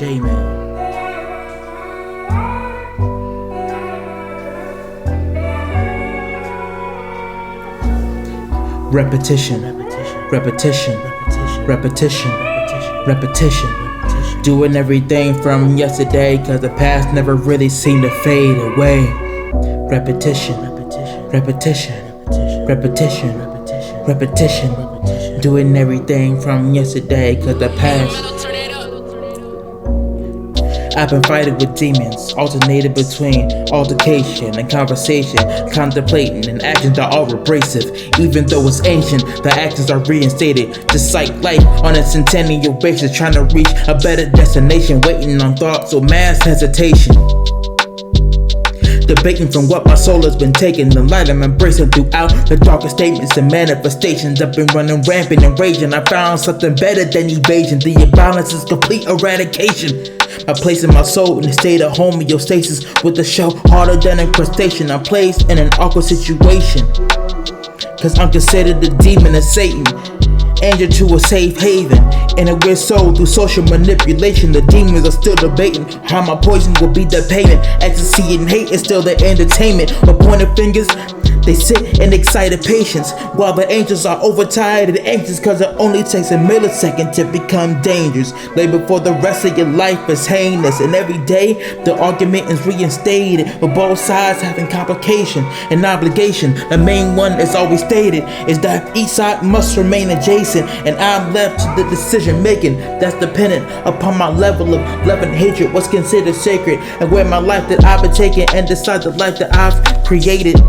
man. Repetition, repetition, repetition, repetition. Doing everything from yesterday, cause the past never really seemed to fade away. Repetition, repetition, repetition, repetition. Doing everything from yesterday, cause the past. I've been fighting with demons, alternated between altercation and conversation, contemplating, and actions are all abrasive. Even though it's ancient, the actions are reinstated, just like life on a centennial basis, trying to reach a better destination, waiting on thoughts or mass hesitation. Debating from what my soul has been taking, the light I'm embracing throughout the darkest statements and manifestations. I've been running rampant and raging. I found something better than evasion. The imbalance is complete eradication. By placing my soul in a state of homeostasis with a show harder than a crustacean, I'm placed in an awkward situation, cause I'm considered the demon of Satan, angel to a safe haven. In a weird soul through social manipulation, the demons are still debating how my poison will be the payment. Ecstasy and hate is still the entertainment. With pointed fingers, they sit in excited patience, while the angels are overtired and anxious, cause it only takes a millisecond to become dangerous. Labor for the rest of your life is heinous, and every day the argument is reinstated, with both sides having complication and obligation. The main one is always stated is that each side must remain adjacent, and I'm left to the decision making that's dependent upon my level of love and hatred, what's considered sacred, and where my life that I've been taking and decide the life that I've created.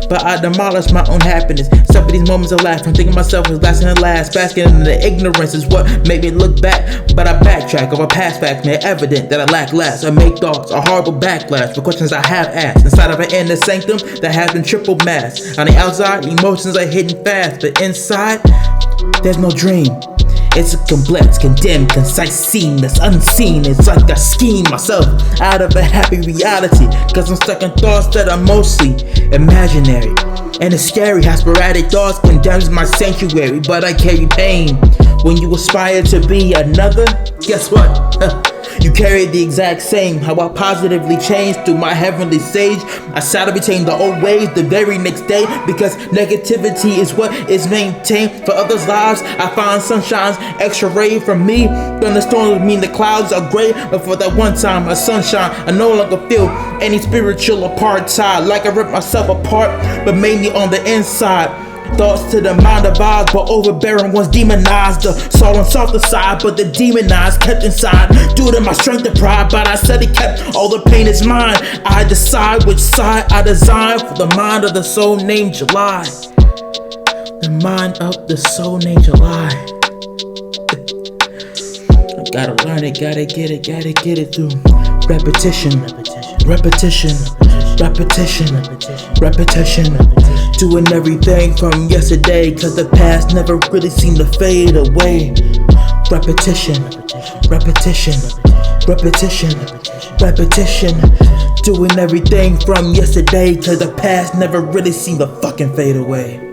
But I demolish my own happiness. Some of these moments of laughing, thinking myself was lasting and last. Basking in the ignorance is what made me look back. But I backtrack over past facts, made evident that I lack last. I make thoughts, a horrible backlash for questions I have asked. Inside of an inner sanctum that has been triple masked. On the outside, emotions are hidden fast, but inside, there's no dream. It's a complex, condemned, concise scene that's unseen. It's like I scheme myself out of a happy reality, cause I'm stuck in thoughts that are mostly imaginary. And it's scary how sporadic thoughts condemns my sanctuary, but I carry pain. When you aspire to be another, guess what? You carry the exact same. How I positively changed through my heavenly sage. I sought to retain the old ways the very next day, because negativity is what is maintained. For others' lives, I find sunshine's extra ray from me. Thunderstorms mean the clouds are gray, but for that one time of sunshine, I no longer feel any spiritual apartheid. Like I ripped myself apart, but made me on the inside. Thoughts to the mind of odds, but overbearing ones demonized. The soul on softer side, but the demonized kept inside. Due to my strength and pride, but I said it kept all the pain is mine. I decide which side I design for the mind of the soul named July. The mind of the soul named July. I gotta learn it, gotta get it through repetition, repetition, repetition, repetition. Doing everything from yesterday, cause the past never really seemed to fade away. Repetition, repetition, repetition, repetition. Doing everything from yesterday, cause the past never really seemed to fucking fade away.